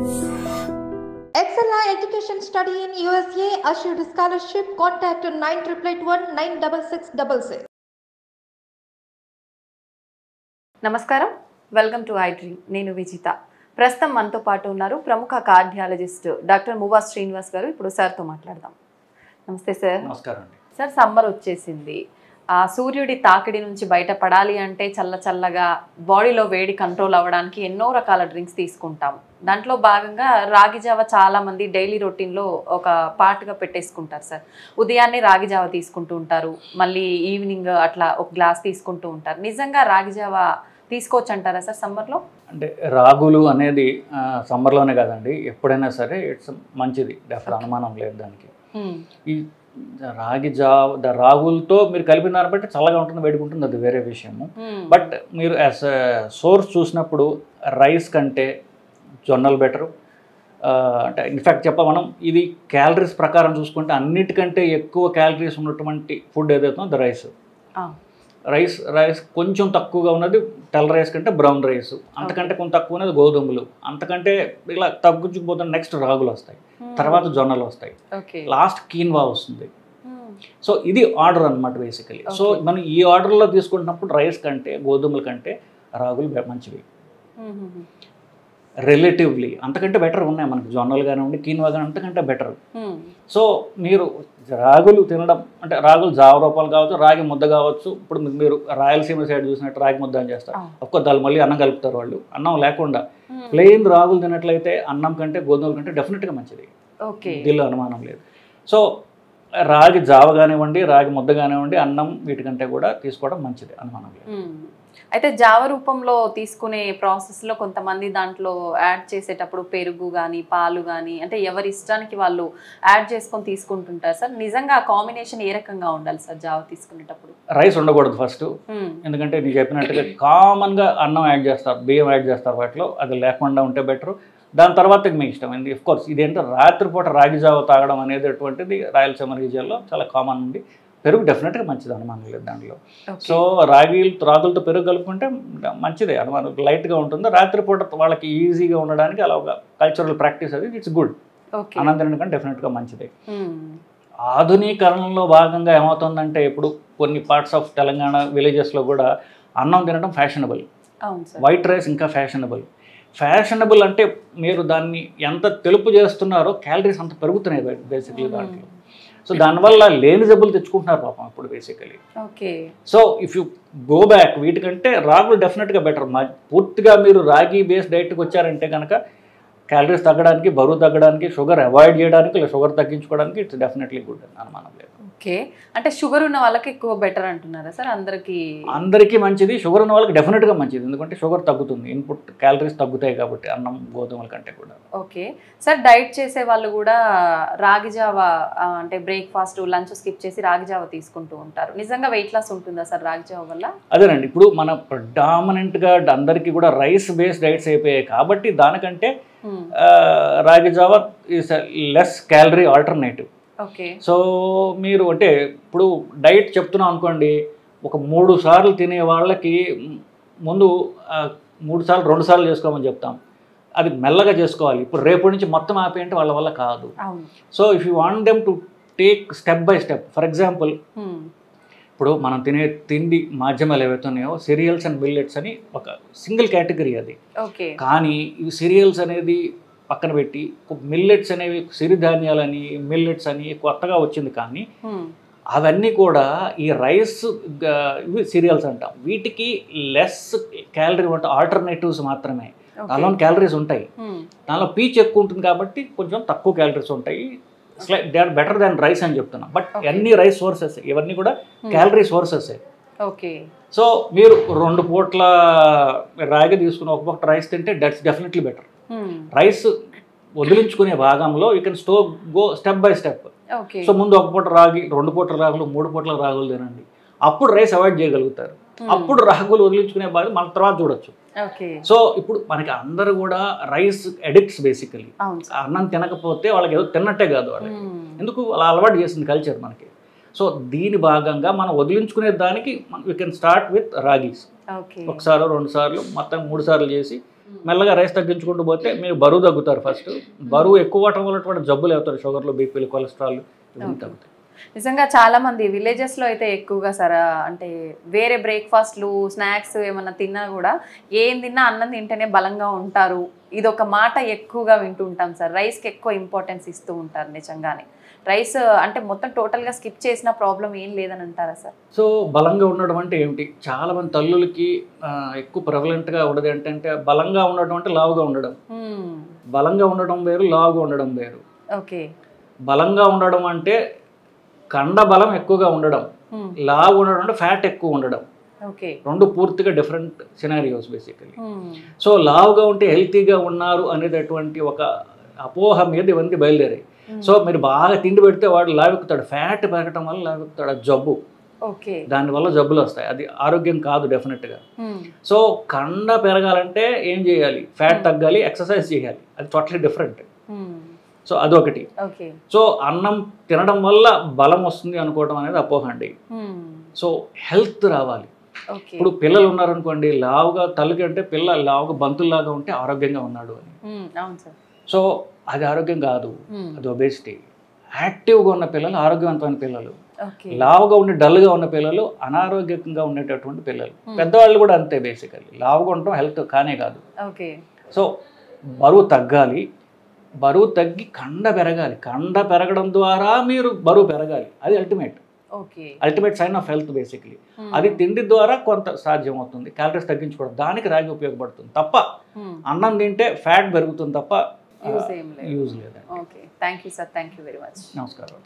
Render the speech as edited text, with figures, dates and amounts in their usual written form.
Excella Education Study in USA assured scholarship. Contact 9881 నమస్కారం, welcome to I dream. నేను విజిత. ప్రస్తుతం మనతో పాటు ఉన్నారు ప్రముఖ కార్డియాలజిస్ట్ డాక్టర్ మువా శ్రీనివాస్ గారు. ఇప్పుడు సార్తో మాట్లాడదాం. నమస్తే సార్. నమస్కారం అండి. సార్, సమ్మర్ వచ్చేసింది. ఆ సూర్యుడి తాకిడి నుంచి బయటపడాలి అంటే చల్లగా బాడీలో వేడి కంట్రోల్ అవ్వడానికి ఎన్నో రకాల డ్రింక్స్ తీసుకుంటాం. దాంట్లో భాగంగా రాగి జావ చాలా మంది డైలీ రొటీన్లో ఒక పార్ట్గా పెట్టేసుకుంటారు సార్. ఉదయాన్నే రాగి జావ తీసుకుంటూ ఉంటారు, మళ్ళీ ఈవినింగ్ అట్లా ఒక గ్లాస్ తీసుకుంటూ ఉంటారు. నిజంగా రాగి జావ తీసుకోవచ్చు అంటారా సార్ సమ్మర్లో? అంటే రాగులు అనేది సమ్మర్లోనే కాదండి, ఎప్పుడైనా సరే ఇట్స్ మంచిది, అసలు అనుమానం లేదు దానికి. ఈ రాగులతో మీరు కలిపినారు బట్టి చల్లగా ఉంటుంది, వేడిగా ఉంటుంది, అది వేరే విషయము. బట్ మీరు యాజ్ సోర్స్ చూసినప్పుడు రైస్ కంటే జొన్నలు బెటరు. అంటే ఇన్ఫ్యాక్ట్ మనం ఇది క్యాలరీస్ ప్రకారం చూసుకుంటే అన్నిటికంటే ఎక్కువ క్యాలరీస్ ఉన్నటువంటి ఫుడ్ ఏదైతుందో అది రైస్ కొంచెం తక్కువగా ఉన్నది తెల్ల రైస్ కంటే బ్రౌన్ రైస్, అంతకంటే కొంచెం తక్కువ ఉన్నది గోధుమలు, అంతకంటే ఇలా తగ్గించుకుపోతున్న నెక్స్ట్ రాగులు వస్తాయి, తర్వాత జొన్నలు వస్తాయి, లాస్ట్ కీన్వా వస్తుంది. సో ఇది ఆర్డర్ అనమాట బేసికలీ. సో మనం ఈ ఆర్డర్లో తీసుకుంటున్నప్పుడు రైస్ కంటే గోధుమల కంటే రాగులు మంచివి రిలేటివ్లీ. అంతకంటే బెటర్ ఉన్నాయి మనకి, జొన్నలు కానివ్వండి, కీన్వా కానీ అంతకంటే బెటర్. సో మీరు రాగులు తినడం అంటే రాగులు జావ రూపాయలు కావచ్చు, రాగి ముద్ద కావచ్చు. ఇప్పుడు మీరు రాయలసీమ సైడ్ చూసినట్టు రాగి ముద్ద అని చేస్తారు, ఒక్కొక్క దాని మళ్ళీ అన్నం కలుపుతారు వాళ్ళు. అన్నం లేకుండా ప్లెయిన్ రాగులు తినట్లయితే అన్నం కంటే గోధుమల కంటే డెఫినెట్గా మంచిది, దీనిలో అనుమానం లేదు. సో రాగి జావ కానివ్వండి, రాగి ముద్ద కానివ్వండి, అన్నం వీటికంటే కూడా తీసుకోవడం మంచిది, అనుమానం లేదు. అయితే జావ రూపంలో తీసుకునే ప్రాసెస్లో కొంతమంది దాంట్లో యాడ్ చేసేటప్పుడు పెరుగు కానీ పాలు కానీ అంటే ఎవరి ఇష్టానికి వాళ్ళు యాడ్ చేసుకొని తీసుకుంటుంటారు సార్. నిజంగా ఆ కాంబినేషన్ ఏ రకంగా ఉండాలి సార్ జావ తీసుకునేటప్పుడు? రైస్ ఉండకూడదు ఫస్ట్, ఎందుకంటే నీకు చెప్పినట్టుగా కామన్గా అన్నం యాడ్ చేస్తారు, బియ్యం యాడ్ చేస్తారు వాటిలో, అది లేకుండా ఉంటే బెటర్. దాని తర్వాత మీకు ఇష్టం ఏంటి, ఆఫ్ కోర్స్ ఇదేంటో రాత్రిపూట రాగి జావ తాగడం అనేటటువంటిది రాయలసీమ రీజియన్లో చాలా కామన్ ఉంది. పెరుగు డెఫినెట్గా మంచిది, అనుమానం లేదు దాంట్లో. సో రాగులతో పెరుగు కలుపుకుంటే మంచిదే, అనుమానం లైట్గా ఉంటుంది. రాత్రిపూట వాళ్ళకి ఈజీగా ఉండడానికి అలా ఒక కల్చరల్ ప్రాక్టీస్ అది, ఇట్స్ గుడ్. అన్నం తినడం కంటే డెఫినెట్గా మంచిదే. ఆధునీకరణలో భాగంగా ఏమవుతుందంటే ఇప్పుడు కొన్ని పార్ట్స్ ఆఫ్ తెలంగాణ విలేజెస్లో కూడా అన్నం తినడం ఫ్యాషనబుల్, వైట్ రైస్ ఇంకా ఫ్యాషనబుల్ అంటే మీరు దాన్ని ఎంత తెలుపు చేస్తున్నారో క్యాలరీస్ అంత పెరుగుతున్నాయి బేసిక్లీ దాంట్లో. సో దానివల్ల లేని జబ్బులు తెచ్చుకుంటున్నారు పాపం ఇప్పుడు basically. So if you go back వీటికంటే రాగులు డెఫినెట్గా బెటర్. పూర్తిగా మీరు రాగి బేస్ డైట్కి వచ్చారంటే కనుక క్యాలరీస్ తగ్గడానికి, బరువు తగ్గడానికి, షుగర్ అవాయిడ్ చేయడానికి, లేదా షుగర్ తగ్గించుకోవడానికి ఇట్స్ డెఫినెట్లీ గుడ్, అనుమానం లేదు. ఓకే, అంటే షుగర్ ఉన్న వాళ్ళకి ఎక్కువ బెటర్ అంటున్నారా సార్? అందరికీ మంచిది, షుగర్ ఉన్న వాళ్ళకి డెఫినెట్గా మంచిది, ఎందుకంటే షుగర్ తగ్గుతుంది, ఇన్పుట్ క్యాలరీస్ తగ్గుతాయి కాబట్టి అన్నం గోధుమల కంటే కూడా. ఓకే సార్, డైట్ చేసే వాళ్ళు కూడా రాగి జావ అంటే బ్రేక్ఫాస్ట్ లంచ్ స్కిప్ చేసి రాగి జావ తీసుకుంటూ ఉంటారు. నిజంగా వెయిట్ లాస్ ఉంటుందా సార్ రాగి జావ వల్ల? అదేనండి, ఇప్పుడు మన ప్రెడామినెంట్గా అందరికీ కూడా రైస్ బేస్డ్ డైట్స్ అయిపోయాయి కాబట్టి దానికంటే రాగి జావ is less calorie alternative. So మీరు అంటే ఇప్పుడు డైట్ చెప్తున్నాం అనుకోండి, ఒక 3 సార్లు తినే వాళ్ళకి ముందు 3 సార్లు 2 సార్లు చేసుకోమని చెప్తాం, అది మెల్లగా చేసుకోవాలి. ఇప్పుడు రేపటి నుంచి మొత్తం ఆపేయంటే వాళ్ళ వల్ల కాదు. So if you want them to take step by step, for example ఇప్పుడు మనం తినే తిండి మాధ్యమాలు ఏవైతున్నాయో సిరియల్స్ అండ్ మిల్లెట్స్ అని ఒక సింగిల్ కేటగిరీ అది. కానీ ఈ సిరియల్స్ అనేది పక్కన పెట్టి మిల్లెట్స్ అనేవి సిరిధాన్యాలని మిల్లెట్స్ అని కొత్తగా వచ్చింది, కానీ అవన్నీ కూడా ఈ రైస్ ఇవి సీరియల్స్ అంటాం, వీటికి లెస్ క్యాలరీ ఉంటాయి, ఆల్టర్నేటివ్స్ మాత్రమే. దానిలో క్యాలరీస్ ఉంటాయి, దానిలో పీచ్ ఎక్కువ ఉంటుంది కాబట్టి కొంచెం తక్కువ క్యాలరీస్ ఉంటాయి. They are better than rice అని చెప్తున్నాం. బట్ అన్ని రైస్ సోర్సెస్, ఇవన్నీ కూడా క్యాలరీ సోర్సెస్. సో మీరు 2 పూట్ల రాగి తీసుకుని ఒక పూట రైస్ తింటే దట్స్ డెఫినెట్లీ బెటర్. రైస్ వదిలించుకునే భాగంలో you can go step by step. So ముందు 1 పూట రాగి, 2 పూటల రాగులు, 3 పూటల రాగులు తినండి, అప్పుడు రైస్ అవాయిడ్ చేయగలుగుతారు. అప్పుడు రాగులు వదిలించుకునే భాగం మన తర్వాత చూడొచ్చు. సో ఇప్పుడు మనకి అందరూ కూడా రైస్ అడిక్ట్స్ బేసికలీ. అన్నం తినకపోతే వాళ్ళకి ఏదో తిన్నట్టే కాదు, వాళ్ళకి ఎందుకు అలా అలవాటు చేసింది కల్చర్ మనకి. సో దీని భాగంగా మనం వదిలించుకునే దానికి వీ కెన్ స్టార్ట్ విత్ రాగీస్. 1 సార్లు 2 సార్లు మొత్తం 3 సార్లు చేసి మెల్లగా రైస్ తగ్గించుకుంటూ పోతే మీరు బరువు తగ్గుతారు. ఫస్ట్ బరువు ఎక్కువ అవటం వల్ల జబ్బులు అవుతారు, షుగర్లు, బీపీలు, కొలెస్ట్రాల్ ఇవన్నీ తగ్గుతాయి. నిజంగా చాలా మంది విలేజెస్లో అయితే ఎక్కువగా సార్ అంటే వేరే బ్రేక్ఫాస్ట్లు స్నాక్స్ ఏమన్నా తిన్నా కూడా ఏం తిన్నా అన్నం తింటేనే బలంగా ఉంటారు, ఇది ఒక మాట ఎక్కువగా వింటుంటాం సార్. రైస్కి ఎక్కువ ఇంపార్టెన్స్ ఇస్తూ ఉంటారు. నిజంగానే రైస్ అంటే మొత్తం టోటల్గా స్కిప్ చేసిన ప్రాబ్లం ఏం లేదని అంటారా సార్? సో బలంగా ఉండడం అంటే ఏమిటి? చాలా మంది తల్లులకి ఎక్కువ ప్రెవలెంట్గా ఉండదు ఏంటంటే బలంగా ఉండడం అంటే లావుగా ఉండడం. బలంగా ఉండడం వేరు, లావుగా ఉండడం వేరు. ఓకే. బలంగా ఉండడం అంటే కండ బలం ఎక్కువగా ఉండడం, లావు ఉండడం అంటే ఫ్యాట్ ఎక్కువ ఉండడం. ఓకే. రెండు పూర్తిగా డిఫరెంట్ సినారియోస్ బేసికలీ. సో లావుగా ఉంటే హెల్తీగా ఉన్నారు అనేటటువంటి ఒక అపోహ మీద ఇవన్నీ బయలుదేరాయి. సో మీరు బాగా తిండి పెడితే వాడు లావెక్కుతాడు, ఫ్యాట్ పెరగటం వల్ల లావెక్కుతాడు, అది జబ్బు. ఓకే. దానివల్ల జబ్బులు వస్తాయి, అది ఆరోగ్యం కాదు డెఫినెట్గా. సో కండ పెరగాలంటే ఏం చేయాలి? ఫ్యాట్ తగ్గాలి, ఎక్సర్సైజ్ చేయాలి, అది టోటలీ డిఫరెంట్. సో అదొకటి. సో అన్నం తినడం వల్ల బలం వస్తుంది అనుకోవడం అనేది అపోహ అండి. సో హెల్త్ రావాలి. ఇప్పుడు పిల్లలు ఉన్నారనుకోండి, లావుగా తల్లికి అంటే పిల్ల లావుగా బంతుల్లాగా ఉంటే ఆరోగ్యంగా ఉన్నాడు అని. సో అది ఆరోగ్యం కాదు, అది ఒబేసిటీ. యాక్టివ్గా ఉన్న పిల్లలు ఆరోగ్యవంతమైన పిల్లలు, లావుగా ఉండి డల్గా ఉన్న పిల్లలు అనారోగ్యంగా ఉండేటటువంటి పిల్లలు. పెద్దవాళ్ళు కూడా అంతే బేసికల్లీ. లావుగా ఉండటం హెల్త్ కానే కాదు. సో బరువు తగ్గాలి, బరువు తగ్గి కండ పెరగాలి, కండ పెరగడం ద్వారా మీరు బరువు పెరగాలి, అది ultimate sign of health basically. అది తిండి ద్వారా కొంత సాధ్యం అవుతుంది, క్యాలరీస్ తగ్గించుకోవడం, దానికి రాగి ఉపయోగపడుతుంది తప్ప అన్నం తింటే ఫ్యాట్ పెరుగుతుంది తప్ప యూజ్ లేదు. Thank you sir, thank you very much. నమస్కారం.